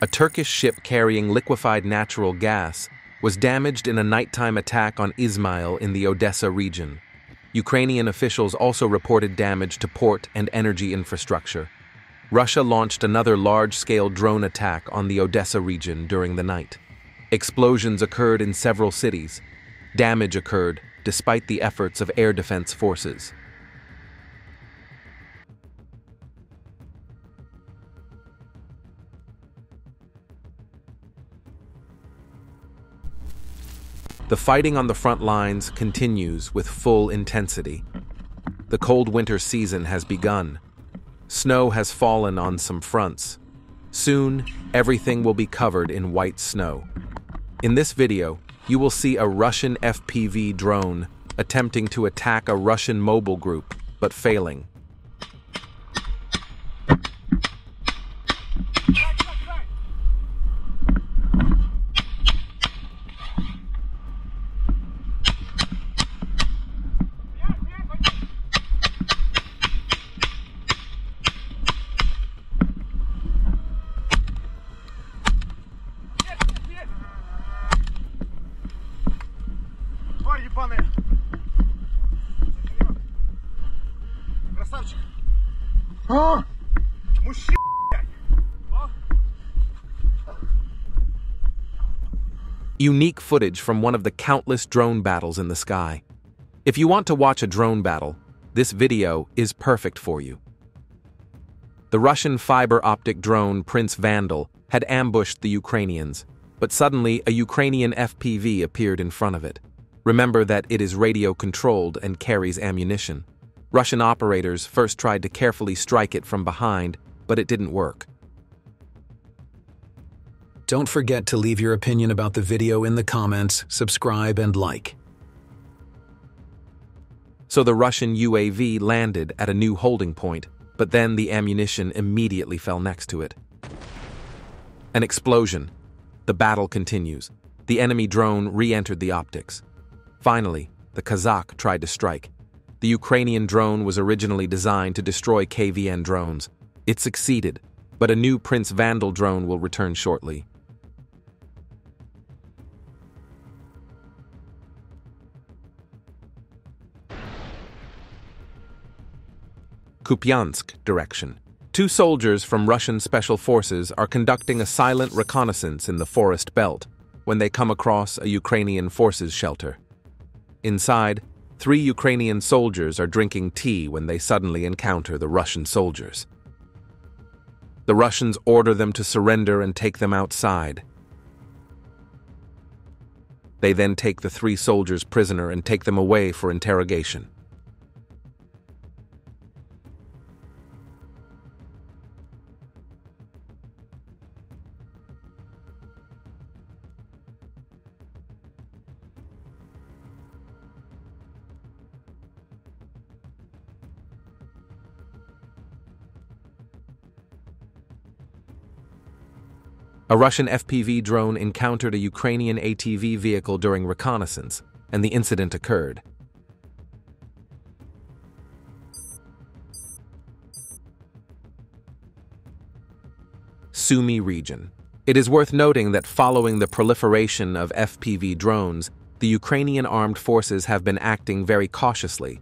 A Turkish ship carrying liquefied natural gas was damaged in a nighttime attack on Izmail in the Odessa region. Ukrainian officials also reported damage to port and energy infrastructure. Russia launched another large-scale drone attack on the Odessa region during the night. Explosions occurred in several cities. Damage occurred despite the efforts of air defense forces. The fighting on the front lines continues with full intensity. The cold winter season has begun. Snow has fallen on some fronts. Soon, everything will be covered in white snow. In this video, you will see a Russian FPV drone attempting to attack a Russian mobile group, but failing. Unique footage from one of the countless drone battles in the sky. If you want to watch a drone battle, this video is perfect for you. The Russian fiber-optic drone Prince Vandal had ambushed the Ukrainians, but suddenly a Ukrainian FPV appeared in front of it. Remember that it is radio-controlled and carries ammunition. Russian operators first tried to carefully strike it from behind, but it didn't work. Don't forget to leave your opinion about the video in the comments, subscribe, and like. So the Russian UAV landed at a new holding point, but then the ammunition immediately fell next to it. An explosion. The battle continues. The enemy drone re-entered the optics. Finally, the Kazakh tried to strike. The Ukrainian drone was originally designed to destroy KVN drones. It succeeded, but a new Prince Vandal drone will return shortly. Kupiansk direction. Two soldiers from Russian special forces are conducting a silent reconnaissance in the forest belt when they come across a Ukrainian forces shelter. Inside, 3 Ukrainian soldiers are drinking tea when they suddenly encounter the Russian soldiers. The Russians order them to surrender and take them outside. They then take the 3 soldiers prisoner and take them away for interrogation. A Russian FPV drone encountered a Ukrainian ATV vehicle during reconnaissance, and the incident occurred. Sumy region. It is worth noting that following the proliferation of FPV drones, the Ukrainian armed forces have been acting very cautiously.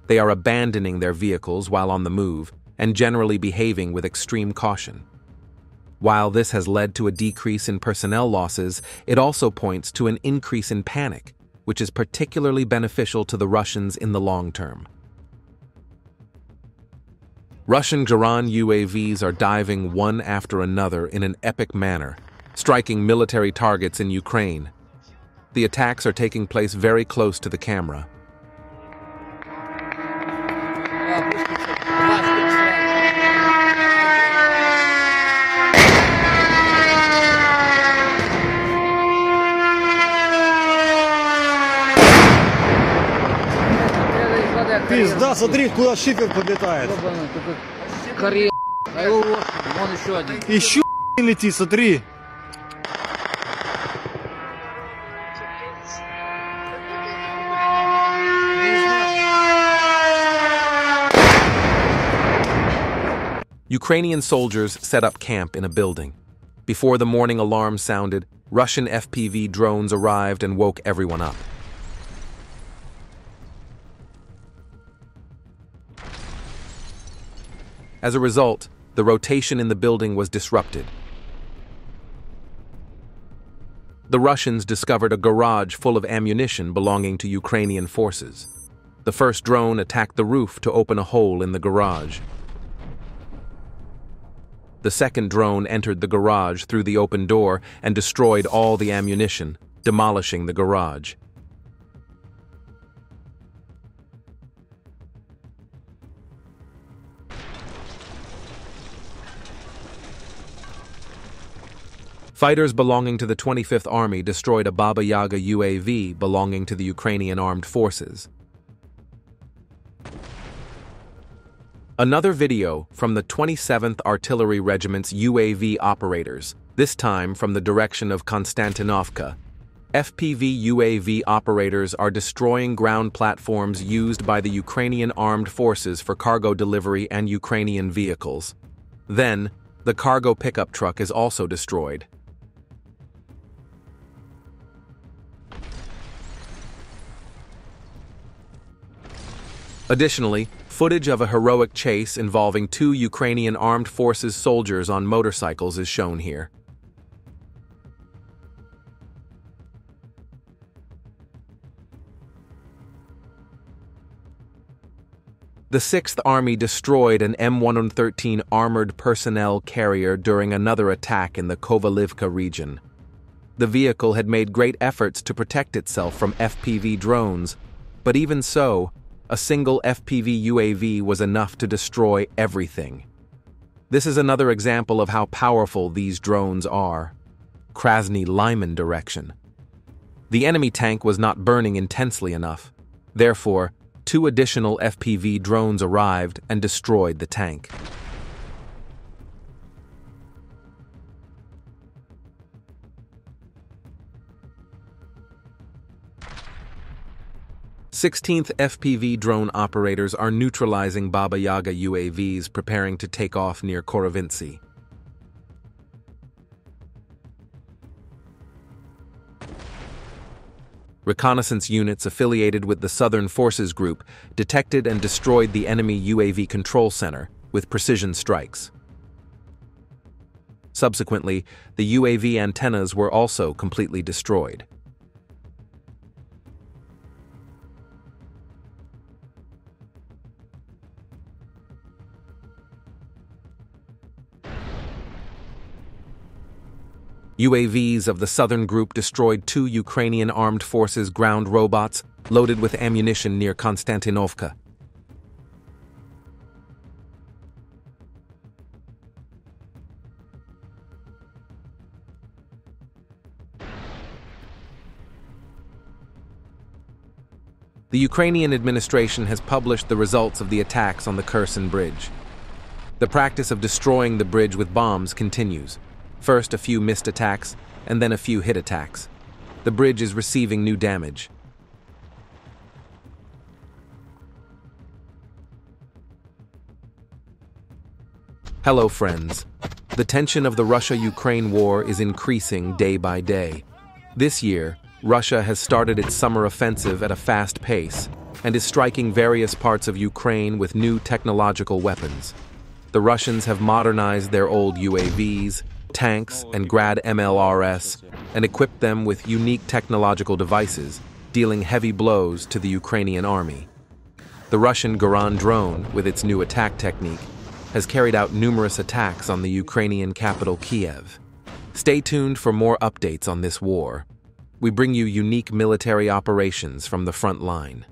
They are abandoning their vehicles while on the move and generally behaving with extreme caution. While this has led to a decrease in personnel losses, it also points to an increase in panic, which is particularly beneficial to the Russians in the long term. Russian Garan UAVs are diving one after another in an epic manner, striking military targets in Ukraine. The attacks are taking place very close to the camera. Пизда, смотри, куда шифер подлетает. А его вот, вон еще один. Еще летит, смотри. Ukrainian soldiers set up camp in a building. Before the morning alarm sounded, Russian FPV drones arrived and woke everyone up. As a result, the rotation in the building was disrupted. The Russians discovered a garage full of ammunition belonging to Ukrainian forces. The first drone attacked the roof to open a hole in the garage. The second drone entered the garage through the open door and destroyed all the ammunition, demolishing the garage. Fighters belonging to the 25th Army destroyed a Baba Yaga UAV belonging to the Ukrainian Armed Forces. Another video from the 27th Artillery Regiment's UAV operators, this time from the direction of Konstantinovka. FPV UAV operators are destroying ground platforms used by the Ukrainian Armed Forces for cargo delivery and Ukrainian vehicles. Then, the cargo pickup truck is also destroyed. Additionally, footage of a heroic chase involving 2 Ukrainian Armed Forces soldiers on motorcycles is shown here. The 6th Army destroyed an M113 armored personnel carrier during another attack in the Kovalivka region. The vehicle had made great efforts to protect itself from FPV drones, but even so, a single FPV UAV was enough to destroy everything. This is another example of how powerful these drones are. Krasny-Lyman direction. The enemy tank was not burning intensely enough. Therefore, 2 additional FPV drones arrived and destroyed the tank. Sixteenth FPV drone operators are neutralizing Baba Yaga UAVs preparing to take off near Korovintsy. Reconnaissance units affiliated with the Southern Forces Group detected and destroyed the enemy UAV control center with precision strikes. Subsequently, the UAV antennas were also completely destroyed. UAVs of the Southern Group destroyed 2 Ukrainian Armed Forces ground robots loaded with ammunition near Konstantinovka. The Ukrainian administration has published the results of the attacks on the Kherson Bridge. The practice of destroying the bridge with bombs continues. First a few missed attacks, and then a few hit attacks. The bridge is receiving new damage. Hello friends. The tension of the Russia-Ukraine war is increasing day by day. This year, Russia has started its summer offensive at a fast pace and is striking various parts of Ukraine with new technological weapons. The Russians have modernized their old UAVs, tanks, and Grad MLRS, and equipped them with unique technological devices, dealing heavy blows to the Ukrainian army. The Russian Garan drone, with its new attack technique, has carried out numerous attacks on the Ukrainian capital Kiev. Stay tuned for more updates on this war. We bring you unique military operations from the front line.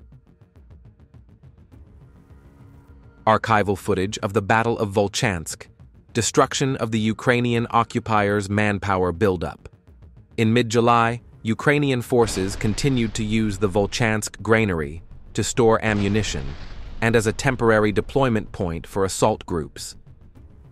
Archival footage of the Battle of Volchansk. Destruction of the Ukrainian occupiers' manpower buildup. In mid-July, Ukrainian forces continued to use the Volchansk granary to store ammunition and as a temporary deployment point for assault groups.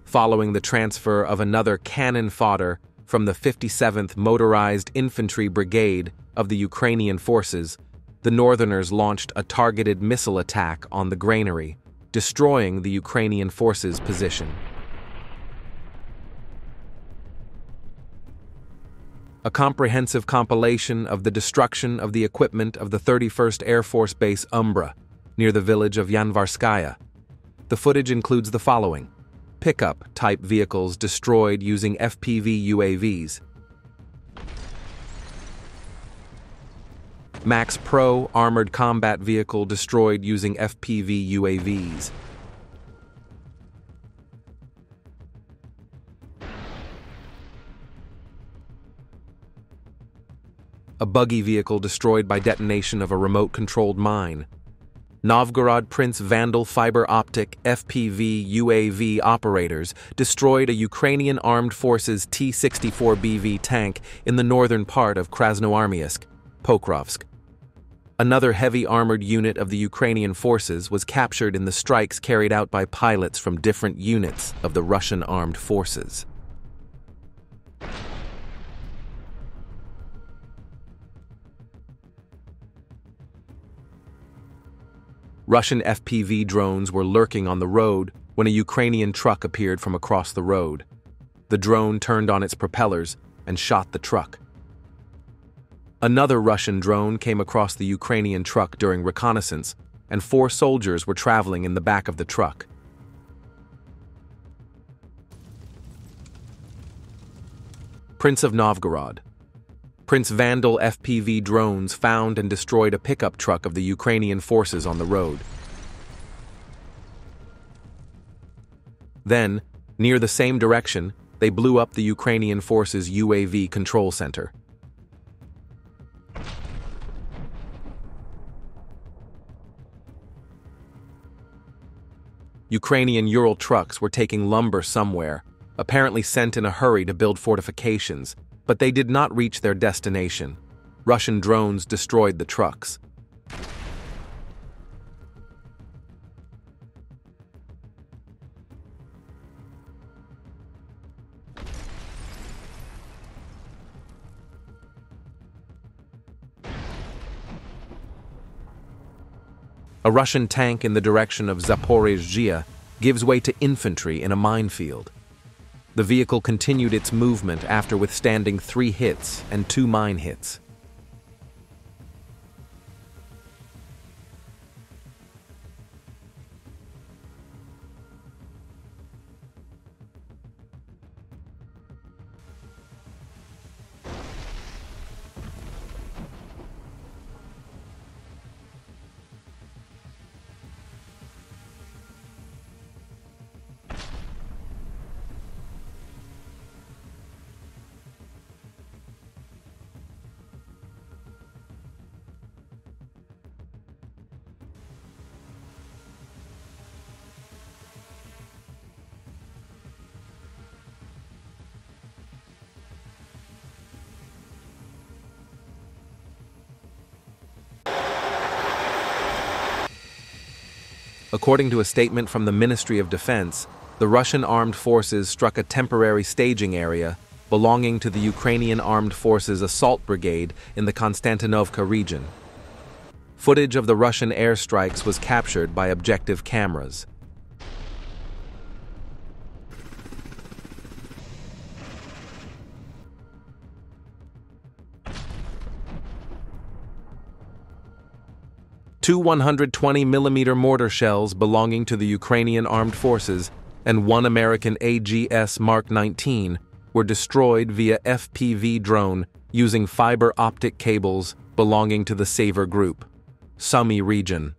Following the transfer of another cannon fodder from the 57th Motorized Infantry Brigade of the Ukrainian forces, the Northerners launched a targeted missile attack on the granary, destroying the Ukrainian forces' position. a comprehensive compilation of the destruction of the equipment of the 31st Air Force Base Umbra, near the village of Yanvarskaya. The footage includes the following: pickup-type vehicles destroyed using FPV UAVs, Max Pro armored combat vehicle destroyed using FPV UAVs, a buggy vehicle destroyed by detonation of a remote-controlled mine, Novgorod Prince Vandal fiber optic FPV UAV operators destroyed a Ukrainian Armed Forces T-64BV tank in the northern part of Krasnoarmysk, Pokrovsk. Another heavy armored unit of the Ukrainian forces was captured in the strikes carried out by pilots from different units of the Russian armed forces. Russian FPV drones were lurking on the road when a Ukrainian truck appeared from across the road. The drone turned on its propellers and shot the truck. Another Russian drone came across the Ukrainian truck during reconnaissance, and 4 soldiers were traveling in the back of the truck. Prince of Novgorod. Prince Vandal FPV drones found and destroyed a pickup truck of the Ukrainian forces on the road. Then, near the same direction, they blew up the Ukrainian forces' UAV control center. Ukrainian Ural trucks were taking lumber somewhere, apparently sent in a hurry to build fortifications, but they did not reach their destination. Russian drones destroyed the trucks. A Russian tank in the direction of Zaporizhzhia gives way to infantry in a minefield. The vehicle continued its movement after withstanding 3 hits and 2 mine hits. According to a statement from the Ministry of Defense, the Russian armed forces struck a temporary staging area belonging to the Ukrainian Armed Forces Assault Brigade in the Konstantinovka region. Footage of the Russian airstrikes was captured by objective cameras. Two 120mm mortar shells belonging to the Ukrainian Armed Forces and 1 American AGS Mark 19 were destroyed via FPV drone using fiber optic cables belonging to the Saver Group, Sumy region.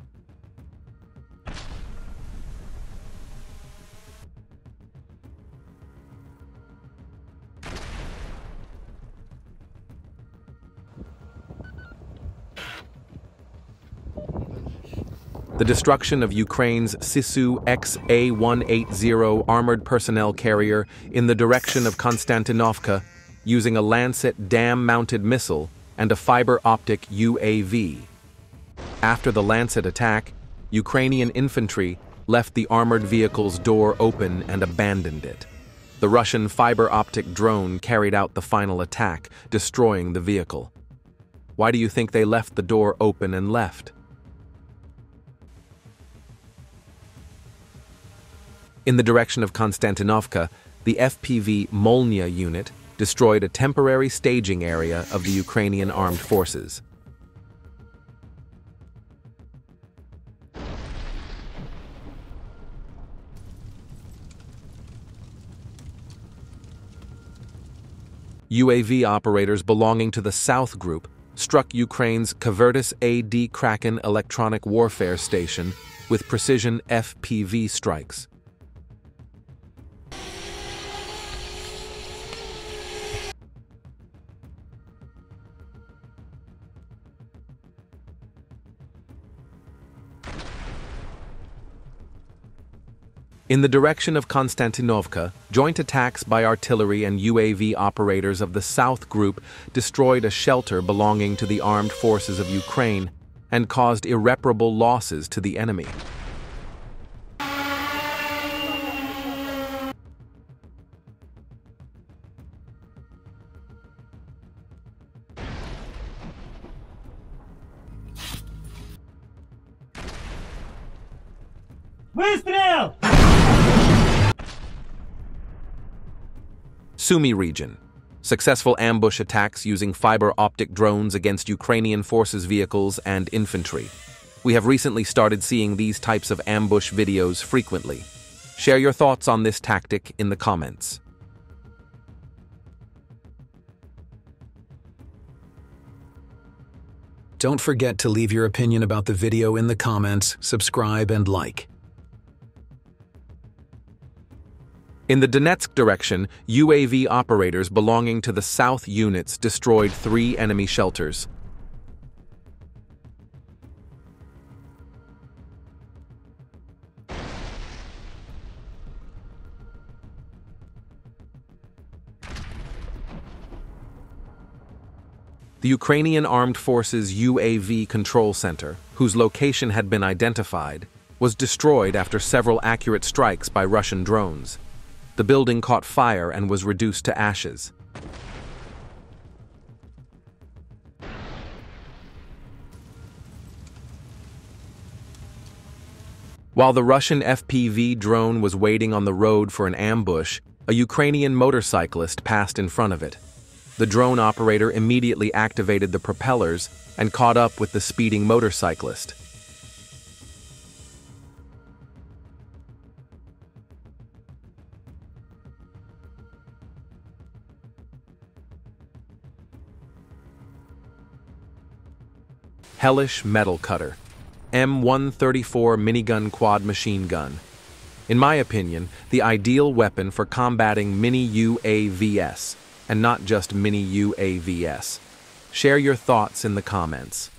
The destruction of Ukraine's Sisu XA-180 armored personnel carrier in the direction of Konstantinovka using a Lancet dam-mounted missile and a fiber optic UAV. After the Lancet attack, Ukrainian infantry left the armored vehicle's door open and abandoned it. The Russian fiber optic drone carried out the final attack, destroying the vehicle. Why do you think they left the door open and left? In the direction of Konstantinovka, the FPV Molnya unit destroyed a temporary staging area of the Ukrainian armed forces. UAV operators belonging to the South Group struck Ukraine's Kvertis AD Kraken electronic warfare station with precision FPV strikes. In the direction of Konstantinovka, joint attacks by artillery and UAV operators of the South Group destroyed a shelter belonging to the armed forces of Ukraine and caused irreparable losses to the enemy. Выстрел! Sumy region. Successful ambush attacks using fiber optic drones against Ukrainian forces vehicles and infantry. We have recently started seeing these types of ambush videos frequently. Share your thoughts on this tactic in the comments. Don't forget to leave your opinion about the video in the comments, subscribe, and like. In the Donetsk direction, UAV operators belonging to the South units destroyed 3 enemy shelters. The Ukrainian Armed Forces UAV Control Center, whose location had been identified, was destroyed after several accurate strikes by Russian drones. The building caught fire and was reduced to ashes. While the Russian FPV drone was waiting on the road for an ambush, a Ukrainian motorcyclist passed in front of it. The drone operator immediately activated the propellers and caught up with the speeding motorcyclist. Hellish Metal Cutter, M134 minigun quad machine gun. In my opinion, the ideal weapon for combating mini UAVs, and not just mini UAVs. Share your thoughts in the comments.